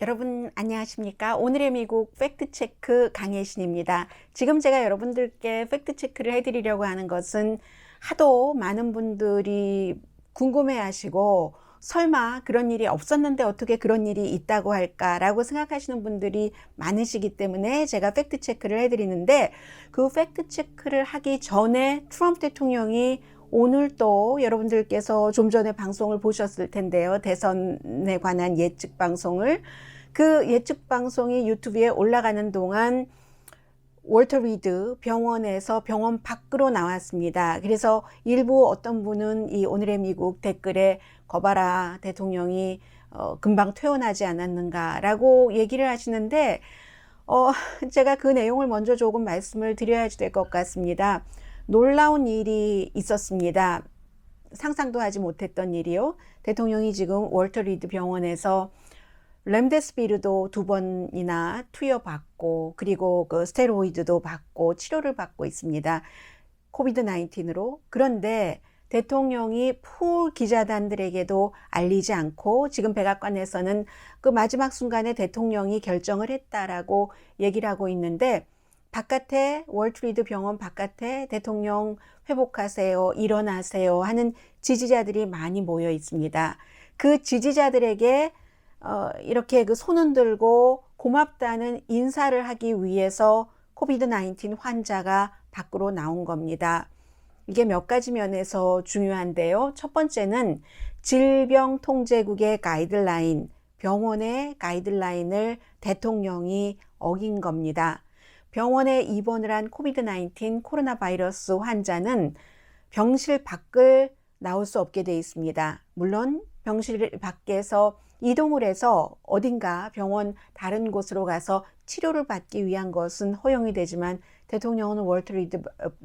여러분 안녕하십니까? 오늘의 미국 팩트체크 강혜신입니다. 지금 제가 여러분들께 팩트체크를 해드리려고 하는 것은 하도 많은 분들이 궁금해하시고 설마 그런 일이 없었는데 어떻게 그런 일이 있다고 할까라고 생각하시는 분들이 많으시기 때문에 제가 팩트체크를 해드리는데, 그 팩트체크를 하기 전에 트럼프 대통령이 오늘 또 여러분들께서 좀 전에 방송을 보셨을 텐데요. 대선에 관한 예측 방송을. 그 예측 방송이 유튜브에 올라가는 동안 월터 리드 병원에서 병원 밖으로 나왔습니다. 그래서 일부 어떤 분은 이 오늘의 미국 댓글에 거봐라, 대통령이 금방 퇴원하지 않았는가 라고 얘기를 하시는데, 제가 그 내용을 먼저 조금 말씀을 드려야 될 것 같습니다. 놀라운 일이 있었습니다. 상상도 하지 못했던 일이요. 대통령이 지금 월터 리드 병원에서 렘데스비르도 2번이나 투여받고, 그리고 그 스테로이드도 받고 치료를 받고 있습니다. 코비드 19으로. 그런데 대통령이 풀 기자단들에게도 알리지 않고 지금 백악관에서는 그 마지막 순간에 대통령이 결정을 했다라고 얘기를 하고 있는데, 바깥에 월트리드 병원 바깥에 대통령 회복하세요, 일어나세요 하는 지지자들이 많이 모여 있습니다. 그 지지자들에게 이렇게 그 손을 들고 고맙다는 인사를 하기 위해서 코비드 19 환자가 밖으로 나온 겁니다. 이게 몇 가지 면에서 중요한데요. 첫 번째는 질병통제국의 가이드라인, 병원의 가이드라인을 대통령이 어긴 겁니다. 병원에 입원을 한 코비드 19 코로나 바이러스 환자는 병실 밖을 나올 수 없게 되어 있습니다. 물론 병실 밖에서 이동을 해서 어딘가 병원 다른 곳으로 가서 치료를 받기 위한 것은 허용이 되지만, 대통령은 월터 리드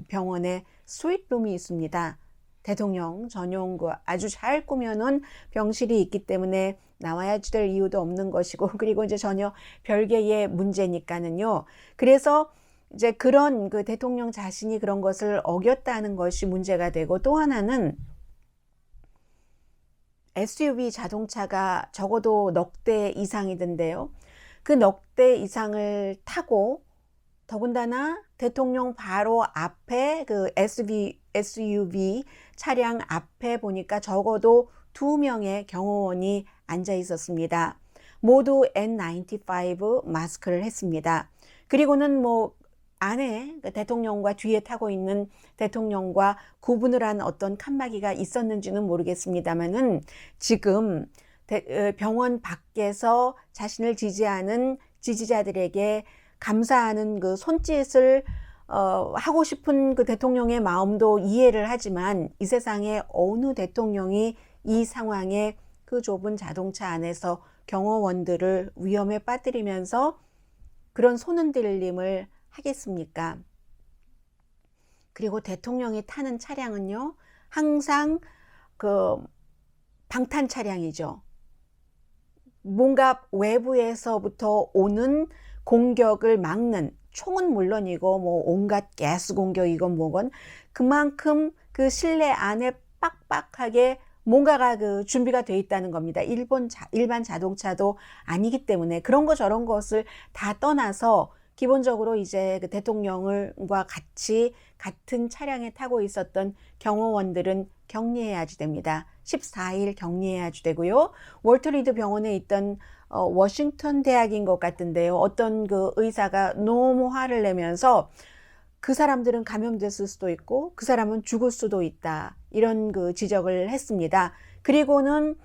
병원에 스윗룸이 있습니다. 대통령 전용 아주 잘 꾸며놓은 병실이 있기 때문에 나와야 될 이유도 없는 것이고, 그리고 이제 전혀 별개의 문제니까는요. 그래서 이제 그런 그 대통령 자신이 그런 것을 어겼다는 것이 문제가 되고, 또 하나는 SUV 자동차가 적어도 넉 대 이상이던데요. 그 넉 대 이상을 타고, 더군다나 대통령 바로 앞에 그 SUV 차량 앞에 보니까 적어도 2명의 경호원이 앉아 있었습니다. 모두 N95 마스크를 했습니다. 그리고는 뭐 안에 대통령과 뒤에 타고 있는 대통령과 구분을 한 어떤 칸막이가 있었는지는 모르겠습니다만은, 지금 병원 밖에서 자신을 지지하는 지지자들에게 감사하는 그 손짓을 하고 싶은 그 대통령의 마음도 이해를 하지만, 이 세상에 어느 대통령이 이 상황에 그 좁은 자동차 안에서 경호원들을 위험에 빠뜨리면서 그런 손흔들림을 하겠습니까? 그리고 대통령이 타는 차량은요, 항상 그 방탄 차량이죠. 뭔가 외부에서부터 오는 공격을 막는, 총은 물론이고 뭐 온갖 가스 공격이건 뭐건 그만큼 그 실내 안에 빡빡하게 뭔가가 그 준비가 돼 있다는 겁니다. 일반 자동차도 아니기 때문에 그런 거 저런 것을 다 떠나서 기본적으로 이제 그 대통령과 같이 같은 차량에 타고 있었던 경호원들은 격리해야지 됩니다. 14일 격리해야지 되고요. 월터 리드 병원에 있던 워싱턴 대학인 것 같은데요. 어떤 그 의사가 너무 화를 내면서 그 사람들은 감염됐을 수도 있고 그 사람은 죽을 수도 있다, 이런 그 지적을 했습니다. 그리고는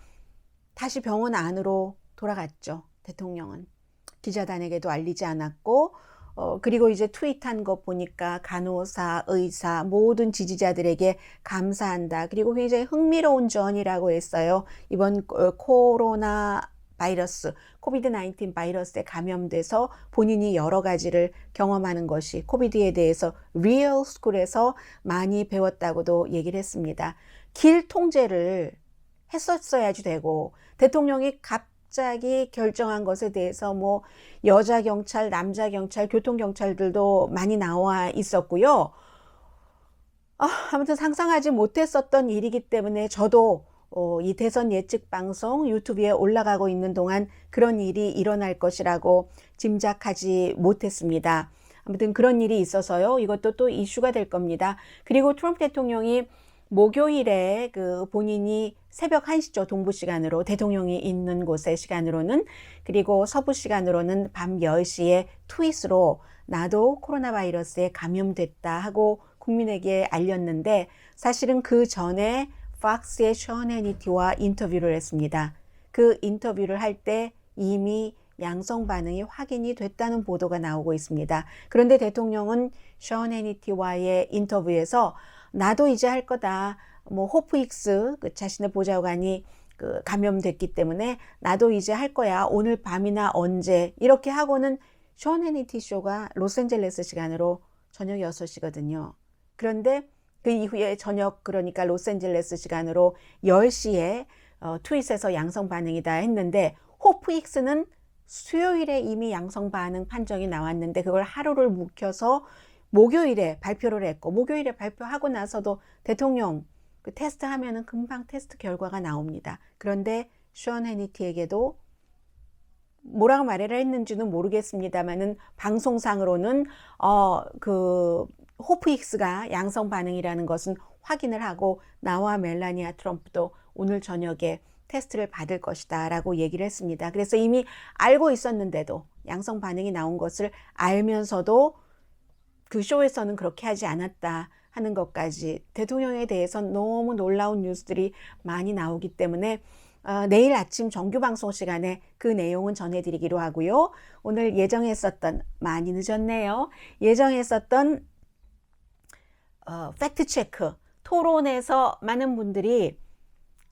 다시 병원 안으로 돌아갔죠. 대통령은 기자단에게도 알리지 않았고, 그리고 이제 트윗한 것 보니까 간호사, 의사, 모든 지지자들에게 감사한다. 그리고 굉장히 흥미로운 전이라고 했어요. 이번 코로나 바이러스, 코비드 19 바이러스에 감염돼서 본인이 여러 가지를 경험하는 것이, 코비드에 대해서 리얼 스쿨에서 많이 배웠다고도 얘기를 했습니다. 길 통제를 했었어야지 되고, 대통령이 갑자기 결정한 것에 대해서 뭐 여자 경찰, 남자 경찰, 교통 경찰들도 많이 나와 있었고요. 아무튼 상상하지 못했었던 일이기 때문에 저도 이 대선 예측 방송 유튜브에 올라가고 있는 동안 그런 일이 일어날 것이라고 짐작하지 못했습니다. 아무튼 그런 일이 있어서요. 이것도 또 이슈가 될 겁니다. 그리고 트럼프 대통령이 목요일에 그 본인이 새벽 1시죠. 동부 시간으로, 대통령이 있는 곳의 시간으로는, 그리고 서부 시간으로는 밤 10시에 트윗으로 나도 코로나 바이러스에 감염됐다 하고 국민에게 알렸는데, 사실은 그 전에 팍스의 션 해니티와 인터뷰를 했습니다. 그 인터뷰를 할 때 이미 양성 반응이 확인이 됐다는 보도가 나오고 있습니다. 그런데 대통령은 션 해니티와의 인터뷰에서 나도 이제 할 거다. 뭐 호프익스 그 자신의 보좌관이 그 감염됐기 때문에 나도 이제 할 거야. 오늘 밤이나 언제 이렇게 하고는 션 해니티 쇼가 로스앤젤레스 시간으로 저녁 6시거든요. 그런데 그 이후에 저녁 그러니까 로스앤젤레스 시간으로 10시에 트윗에서 양성 반응이다 했는데 호프익스는 수요일에 이미 양성 반응 판정이 나왔는데 그걸 하루를 묵혀서 목요일에 발표를 했고 목요일에 발표하고 나서도 대통령 그 테스트 하면은 금방 테스트 결과가 나옵니다. 그런데 션 해니티에게도 뭐라고 말을 했는지는 모르겠습니다만은 방송상으로는 그 호프익스가 양성 반응이라는 것은 확인을 하고 나와 멜라니아 트럼프도 오늘 저녁에 테스트를 받을 것이다 라고 얘기를 했습니다. 그래서 이미 알고 있었는데도 양성 반응이 나온 것을 알면서도 그 쇼에서는 그렇게 하지 않았다 하는 것까지 대통령에 대해서는 너무 놀라운 뉴스들이 많이 나오기 때문에 내일 아침 정규 방송 시간에 그 내용은 전해드리기로 하고요. 오늘 예정했었던, 많이 늦었네요. 예정했었던 팩트 체크 토론에서 많은 분들이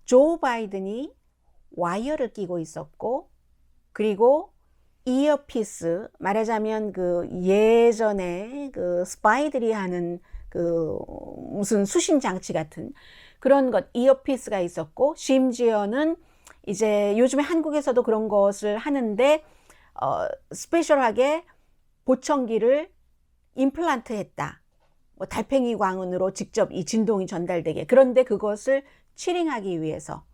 조 바이든이 와이어를 끼고 있었고 그리고 이어피스, 말하자면 그 예전에 그 스파이들이 하는 그 무슨 수신 장치 같은 그런 것, 이어피스가 있었고 심지어는 이제 요즘에 한국에서도 그런 것을 하는데 스페셜하게 보청기를 임플란트 했다. 뭐 달팽이 광으로 직접 이 진동이 전달되게. 그런데 그것을 치링하기 위해서,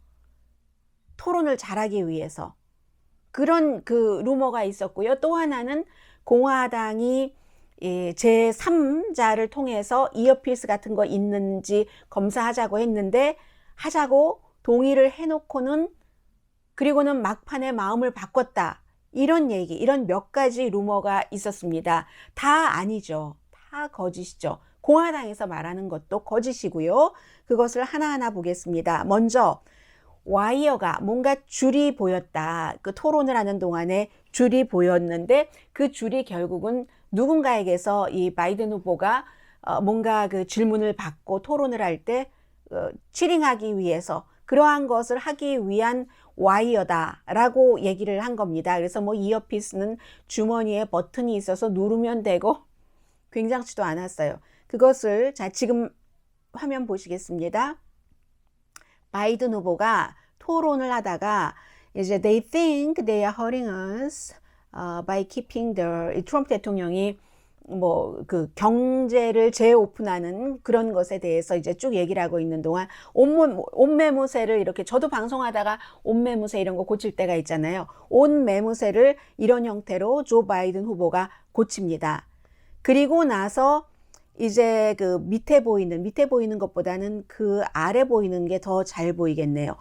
토론을 잘하기 위해서 그런 그 루머가 있었고요. 또 하나는 공화당이 제3자를 통해서 이어피스 같은 거 있는지 검사하자고 했는데 하자고 동의를 해놓고는 그리고는 막판에 마음을 바꿨다. 이런 얘기, 이런 몇 가지 루머가 있었습니다. 다 아니죠. 다 거짓이죠. 공화당에서 말하는 것도 거짓이고요. 그것을 하나하나 보겠습니다. 먼저 와이어가 뭔가 줄이 보였다. 그 토론을 하는 동안에 줄이 보였는데 그 줄이 결국은 누군가에게서 이 바이든 후보가 뭔가 그 질문을 받고 토론을 할 때 치링하기 위해서 그러한 것을 하기 위한 와이어다라고 얘기를 한 겁니다. 그래서 뭐 이어피스는 주머니에 버튼이 있어서 누르면 되고 굉장치도 않았어요. 그것을 자 지금 화면 보시겠습니다. 바이든 후보가 토론을 하다가 이제 they think they are hurting us by keeping the 트럼프 대통령이 뭐 그 경제를 재오픈하는 그런 것에 대해서 이제 쭉 얘기를 하고 있는 동안 온 매무새를 이렇게 저도 방송하다가 온 매무새 이런 거 고칠 때가 있잖아요. 온 매무새를 이런 형태로 조 바이든 후보가 고칩니다. 그리고 나서 이제 그 밑에 보이는 것보다는 그 아래 보이는 게 더 잘 보이겠네요.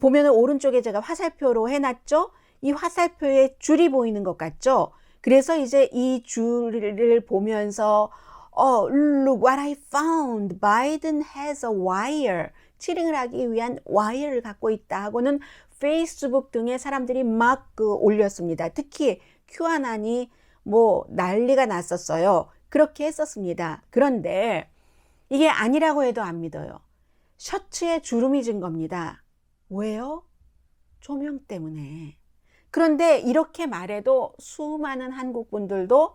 보면은 오른쪽에 제가 화살표로 해놨죠? 이 화살표에 줄이 보이는 것 같죠? 그래서 이제 이 줄을 보면서 look what I found. Biden has a wire. 치링을 하기 위한 와이어를 갖고 있다 하고는 페이스북 등에 사람들이 막 올렸습니다. 특히 큐아난이 뭐 난리가 났었어요. 그렇게 했었습니다. 그런데 이게 아니라고 해도 안 믿어요. 셔츠에 주름이 진 겁니다. 왜요? 조명 때문에. 그런데 이렇게 말해도 수많은 한국 분들도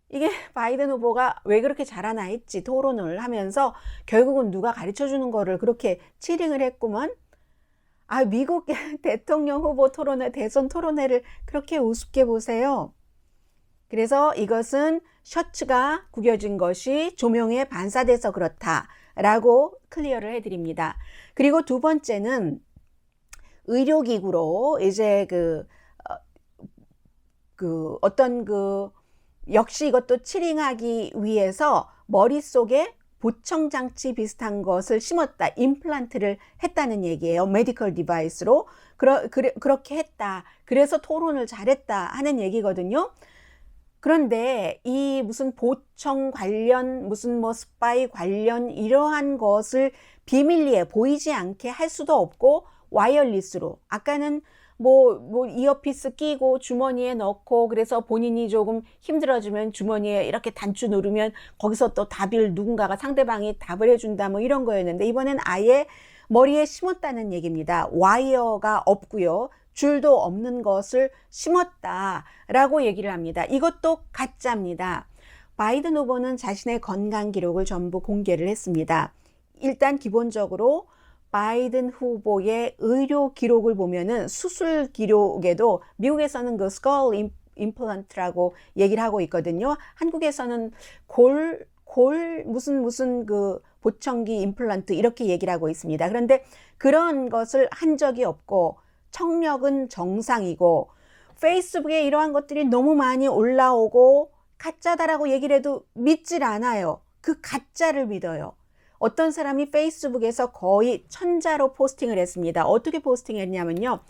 이게 바이든 후보가 왜 그렇게 잘하나 했지 토론을 하면서 결국은 누가 가르쳐 주는 거를 그렇게 치링을 했구먼. 미국 대통령 후보 토론회, 대선 토론회를 그렇게 우습게 보세요. 그래서 이것은 셔츠가 구겨진 것이 조명에 반사돼서 그렇다라고 클리어를 해드립니다. 그리고 두 번째는 의료기구로 이제 어떤 역시 이것도 치링하기 위해서 머릿속에 보청장치 비슷한 것을 심었다. 임플란트를 했다는 얘기예요. 메디컬 디바이스로. 그렇게 했다. 그래서 토론을 잘했다 하는 얘기거든요. 그런데 이 무슨 보청 관련, 무슨 뭐 스파이 관련 이러한 것을 비밀리에 보이지 않게 할 수도 없고, 와이어리스로. 아까는 뭐 이어피스 끼고 주머니에 넣고, 그래서 본인이 조금 힘들어지면 주머니에 이렇게 단추 누르면 거기서 또 누군가가 상대방이 답을 해준다, 뭐 이런 거였는데, 이번엔 아예 머리에 심었다는 얘기입니다. 와이어가 없고요. 줄도 없는 것을 심었다라고 얘기를 합니다. 이것도 가짜입니다. 바이든 후보는 자신의 건강 기록을 전부 공개를 했습니다. 일단 기본적으로 바이든 후보의 의료 기록을 보면은 수술 기록에도 미국에서는 그 스컬 임플란트라고 얘기를 하고 있거든요. 한국에서는 무슨 보청기 임플란트 이렇게 얘기를 하고 있습니다. 그런데 그런 것을 한 적이 없고, 청력은 정상이고, 페이스북에 이러한 것들이 너무 많이 올라오고 가짜다라고 얘기를 해도 믿질 않아요. 그 가짜를 믿어요. 어떤 사람이 페이스북에서 거의 천자로 포스팅을 했습니다. 어떻게 포스팅했냐면요,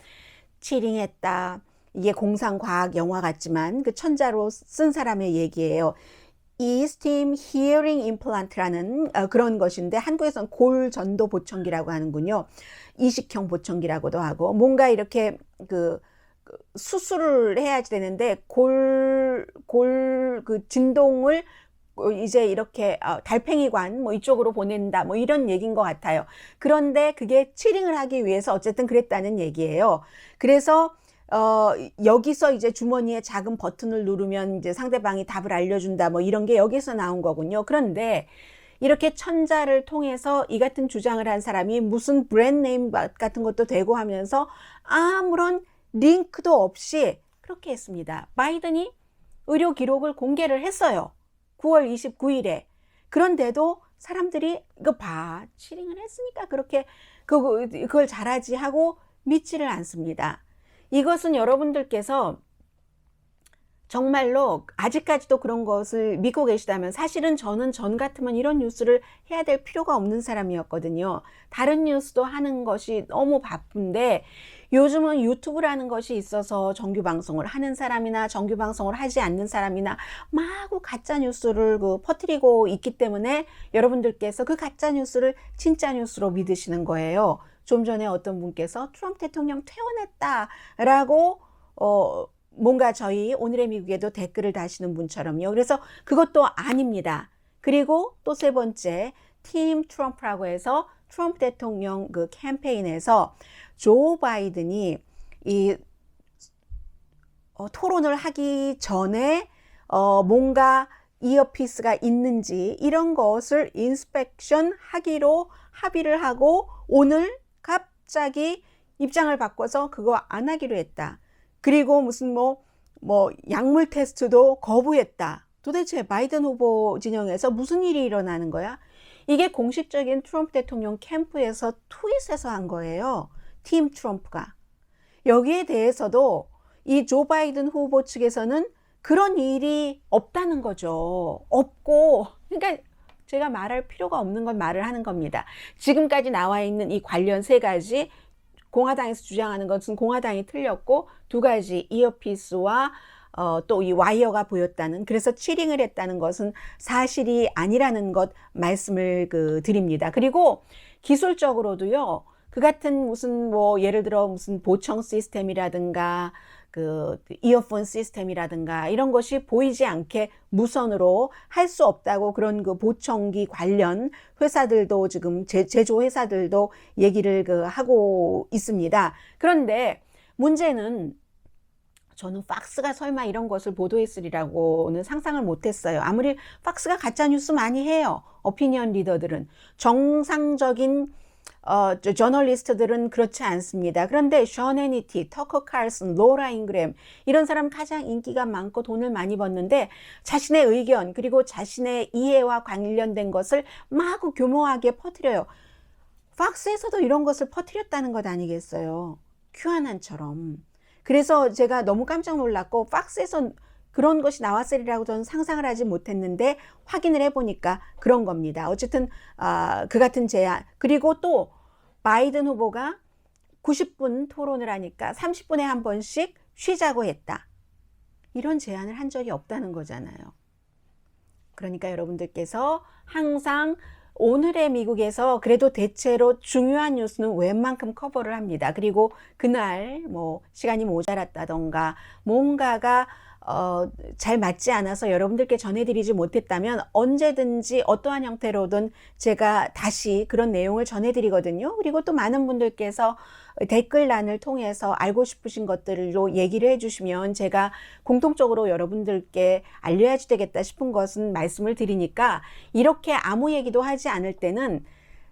치링했다. 이게 공상과학 영화 같지만 그 천자로 쓴 사람의 얘기예요. 이스팀 히어링 임플란트라는 그런 것인데, 한국에서는 골전도 보청기라고 하는군요. 이식형 보청기라고도 하고, 뭔가 이렇게 수술을 해야지 되는데 진동을 이제 이렇게 달팽이관 뭐 이쪽으로 보낸다, 뭐 이런 얘기인 것 같아요. 그런데 그게 치링을 하기 위해서 어쨌든 그랬다는 얘기예요. 그래서 여기서 이제 주머니에 작은 버튼을 누르면 이제 상대방이 답을 알려준다, 뭐 이런 게 여기서 나온 거군요. 그런데 이렇게 천자를 통해서 이 같은 주장을 한 사람이 무슨 브랜드네임 같은 것도 대고 하면서 아무런 링크도 없이 그렇게 했습니다. 바이든이 의료 기록을 공개를 했어요. 9월 29일에. 그런데도 사람들이 이거 봐, 치링을 했으니까 그렇게 그걸 잘하지 하고 믿지를 않습니다. 이것은 여러분들께서 정말로 아직까지도 그런 것을 믿고 계시다면, 사실은 저는 전 같으면 이런 뉴스를 해야 될 필요가 없는 사람이었거든요. 다른 뉴스도 하는 것이 너무 바쁜데, 요즘은 유튜브라는 것이 있어서 정규 방송을 하는 사람이나 정규 방송을 하지 않는 사람이나 마구 가짜 뉴스를 퍼뜨리고 있기 때문에 여러분들께서 그 가짜 뉴스를 진짜 뉴스로 믿으시는 거예요. 좀 전에 어떤 분께서 트럼프 대통령 퇴원했다라고 뭔가 저희 오늘의 미국에도 댓글을 다시는 분처럼요. 그래서 그것도 아닙니다. 그리고 또 세 번째, 팀 트럼프라고 해서 트럼프 대통령 그 캠페인에서 조 바이든이 이 토론을 하기 전에 뭔가 이어피스가 있는지 이런 것을 인스펙션 하기로 합의를 하고, 오늘 갑자기 입장을 바꿔서 그거 안 하기로 했다. 그리고 무슨 약물 테스트도 거부했다. 도대체 바이든 후보 진영에서 무슨 일이 일어나는 거야? 이게 공식적인 트럼프 대통령 캠프에서 트윗에서 한 거예요. 팀 트럼프가. 여기에 대해서도 이 조 바이든 후보 측에서는 그런 일이 없다는 거죠. 없고, 그러니까 제가 말할 필요가 없는 건 말을 하는 겁니다. 지금까지 나와 있는 이 관련 세 가지, 공화당에서 주장하는 것은 공화당이 틀렸고, 두 가지 이어피스와 또 이 와이어가 보였다는, 그래서 치링을 했다는 것은 사실이 아니라는 것 말씀을 드립니다. 그리고 기술적으로도요, 그 같은 무슨 예를 들어 무슨 보청 시스템이라든가 이어폰 시스템이라든가 이런 것이 보이지 않게 무선으로 할 수 없다고, 그런 보청기 관련 회사들도 지금 제조 회사들도 얘기를 하고 있습니다. 그런데 문제는, 저는 팍스가 설마 이런 것을 보도했으리라고는 상상을 못했어요. 아무리 팍스가 가짜뉴스 많이 해요. 오피니언 리더들은. 정상적인 저널리스트들은 그렇지 않습니다. 그런데 션 해니티, 터커 칼슨, 로라 잉그램, 이런 사람 가장 인기가 많고 돈을 많이 벌는데 자신의 의견 그리고 자신의 이해와 관련된 것을 마구 교묘하게 퍼뜨려요. 팍스에서도 이런 것을 퍼뜨렸다는 것 아니겠어요? 큐아난처럼. 그래서 제가 너무 깜짝 놀랐고 팍스에서 그런 것이 나왔으리라고 저는 상상을 하지 못했는데 확인을 해보니까 그런 겁니다. 어쨌든 그 같은 제안. 그리고 또 바이든 후보가 90분 토론을 하니까 30분에 한 번씩 쉬자고 했다. 이런 제안을 한 적이 없다는 거잖아요. 그러니까 여러분들께서 항상 오늘의 미국에서 그래도 대체로 중요한 뉴스는 웬만큼 커버를 합니다. 그리고 그날 뭐 시간이 모자랐다던가 뭔가가 잘 맞지 않아서 여러분들께 전해드리지 못했다면 언제든지 어떠한 형태로든 제가 다시 그런 내용을 전해드리거든요. 그리고 또 많은 분들께서 댓글란을 통해서 알고 싶으신 것들로 얘기를 해주시면 제가 공통적으로 여러분들께 알려야지 되겠다 싶은 것은 말씀을 드리니까 이렇게 아무 얘기도 하지 않을 때는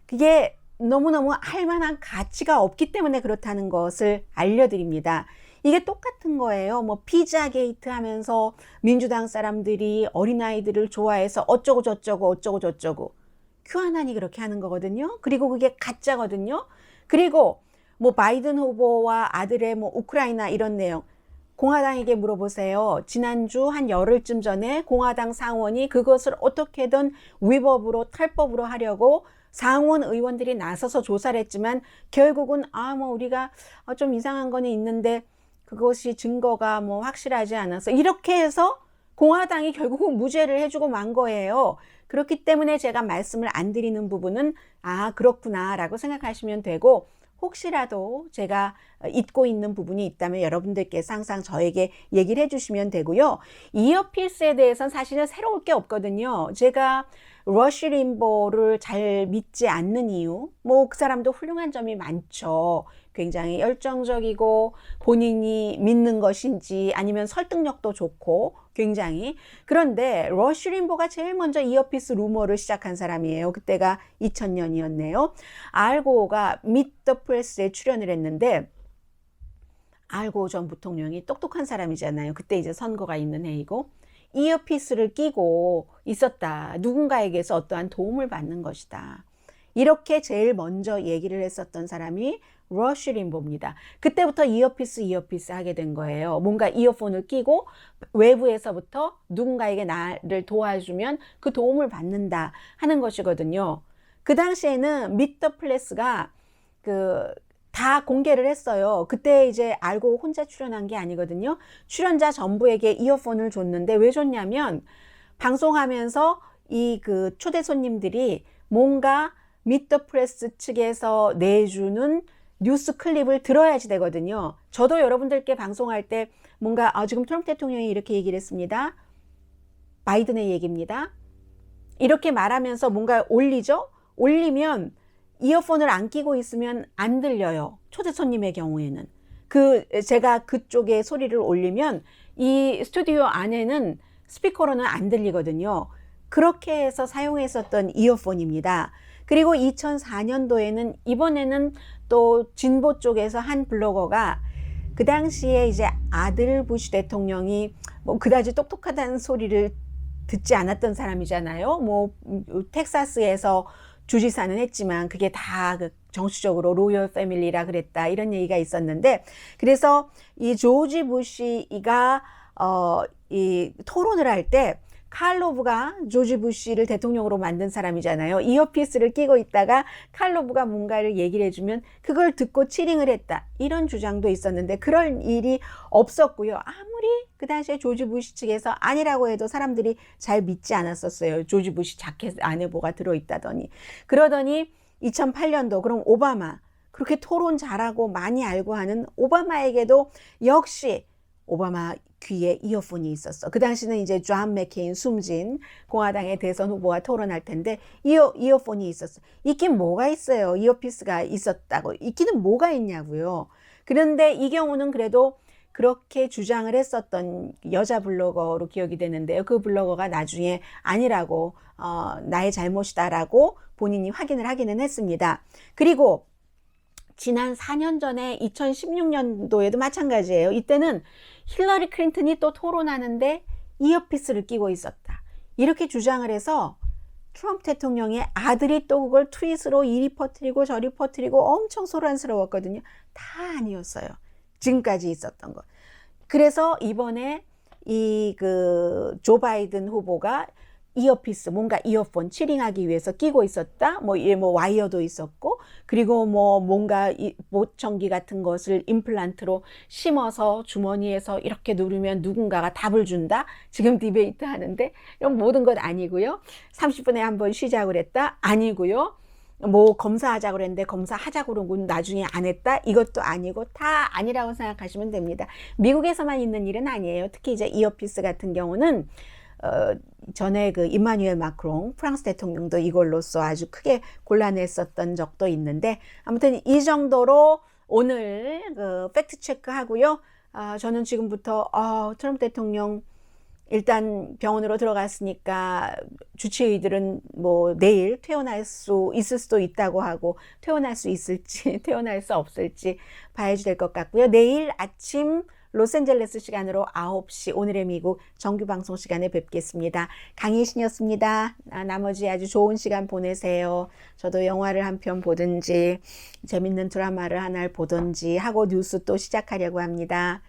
그게 너무너무 할 만한 가치가 없기 때문에 그렇다는 것을 알려드립니다. 이게 똑같은 거예요. 뭐 피자 게이트 하면서 민주당 사람들이 어린아이들을 좋아해서 어쩌고 저쩌고 어쩌고 저쩌고 큐아난이 그렇게 하는 거거든요. 그리고 그게 가짜거든요. 그리고 뭐 바이든 후보와 아들의 뭐 우크라이나 이런 내용 공화당에게 물어보세요. 지난주 한 열흘쯤 전에 공화당 상원이 그것을 어떻게든 위법으로 탈법으로 하려고 상원 의원들이 나서서 조사를 했지만 결국은 뭐 우리가 좀 이상한 거는 있는데 그것이 증거가 뭐 확실하지 않아서 이렇게 해서 공화당이 결국은 무죄를 해주고 만 거예요. 그렇기 때문에 제가 말씀을 안 드리는 부분은 그렇구나 라고 생각하시면 되고 혹시라도 제가 잊고 있는 부분이 있다면 여러분들께서 항상 저에게 얘기를 해주시면 되고요. 이어피스에 대해서는 사실은 새로울 게 없거든요. 제가 러쉬 림보를 잘 믿지 않는 이유, 뭐 그 사람도 훌륭한 점이 많죠. 굉장히 열정적이고 본인이 믿는 것인지 아니면 설득력도 좋고 굉장히. 그런데 러쉬 림보가 제일 먼저 이어피스 루머를 시작한 사람이에요. 그때가 2000년이었네요. 알고가 미트 더 프레스에 출연을 했는데 알고 전 부통령이 똑똑한 사람이잖아요. 그때 이제 선거가 있는 해이고 이어피스를 끼고 있었다. 누군가에게서 어떠한 도움을 받는 것이다. 이렇게 제일 먼저 얘기를 했었던 사람이 러쉬 림보입니다. 그때부터 이어피스 하게 된 거예요. 뭔가 이어폰을 끼고 외부에서부터 누군가에게 나를 도와주면 그 도움을 받는다 하는 것이거든요. 그 당시에는 미트 더 프레스가 다 공개를 했어요. 그때 이제 알고 혼자 출연한 게 아니거든요. 출연자 전부에게 이어폰을 줬는데 왜 줬냐면 방송하면서 이 초대 손님들이 뭔가 미트 더 프레스 측에서 내주는 뉴스 클립을 들어야지 되거든요. 저도 여러분들께 방송할 때 뭔가 지금 트럼프 대통령이 이렇게 얘기를 했습니다. 바이든의 얘기입니다. 이렇게 말하면서 뭔가 올리죠? 올리면 이어폰을 안 끼고 있으면 안 들려요. 초대 손님의 경우에는. 제가 그쪽에 소리를 올리면 이 스튜디오 안에는 스피커로는 안 들리거든요. 그렇게 해서 사용했었던 이어폰입니다. 그리고 2004년도에는 이번에는 또 진보 쪽에서 한 블로거가 그 당시에 이제 아들 부시 대통령이 뭐 그다지 똑똑하다는 소리를 듣지 않았던 사람이잖아요. 뭐 텍사스에서 주지사는 했지만 그게 다 정치적으로 로열 패밀리라 그랬다 이런 얘기가 있었는데 그래서 이 조지 부시가 이 토론을 할 때 칼로브가 조지 부시를 대통령으로 만든 사람이잖아요. 이어피스를 끼고 있다가 칼로브가 뭔가를 얘기를 해주면 그걸 듣고 치링을 했다. 이런 주장도 있었는데 그럴 일이 없었고요. 아무리 그 당시에 조지 부시 측에서 아니라고 해도 사람들이 잘 믿지 않았었어요. 조지 부시 자켓 안에 뭐가 들어있다더니. 그러더니 2008년도 그럼 오바마 그렇게 토론 잘하고 많이 알고 하는 오바마에게도 역시 오바마 귀에 이어폰이 있었어. 그 당시는 이제 존 맥케인 숨진 공화당의 대선 후보와 토론할 텐데 이어폰이 있었어. 있긴 뭐가 있어요. 이어피스가 있었다고. 있기는 뭐가 있냐고요. 그런데 이 경우는 그래도 그렇게 주장을 했었던 여자 블로거로 기억이 되는데요. 그 블로거가 나중에 아니라고 나의 잘못이다라고 본인이 확인을 하기는 했습니다. 그리고 지난 4년 전에 2016년도에도 마찬가지예요. 이때는 힐러리 클린턴이 또 토론하는데 이어피스를 끼고 있었다. 이렇게 주장을 해서 트럼프 대통령의 아들이 또 그걸 트윗으로 이리 퍼뜨리고 저리 퍼뜨리고 엄청 소란스러웠거든요. 다 아니었어요. 지금까지 있었던 거. 그래서 이번에 이 그 조 바이든 후보가 이어피스, 뭔가 이어폰 치링하기 위해서 끼고 있었다. 뭐 와이어도 있었고, 그리고 뭐 뭔가 보청기 같은 것을 임플란트로 심어서 주머니에서 이렇게 누르면 누군가가 답을 준다. 지금 디베이트 하는데 이런 모든 것 아니고요. 30분에 한 번 쉬자고 그랬다. 아니고요. 뭐 검사하자고 그랬는데 검사하자고 그러고 나중에 안 했다. 이것도 아니고 다 아니라고 생각하시면 됩니다. 미국에서만 있는 일은 아니에요. 특히 이제 이어피스 같은 경우는 전에 그 이마누엘 마크롱 프랑스 대통령도 이걸로써 아주 크게 곤란했었던 적도 있는데, 아무튼 이 정도로 오늘 그 팩트 체크 하고요. 저는 지금부터 트럼프 대통령 일단 병원으로 들어갔으니까 주치의들은 뭐 내일 퇴원할 수 있을 수도 있다고 하고, 퇴원할 수 있을지 퇴원할 수 없을지 봐야 될 것 같고요. 내일 아침 로스앤젤레스 시간으로 9시 오늘의 미국 정규 방송 시간에 뵙겠습니다. 강혜신이었습니다. 나머지 아주 좋은 시간 보내세요. 저도 영화를 한 편 보든지 재밌는 드라마를 하나를 보든지 하고 뉴스 또 시작하려고 합니다.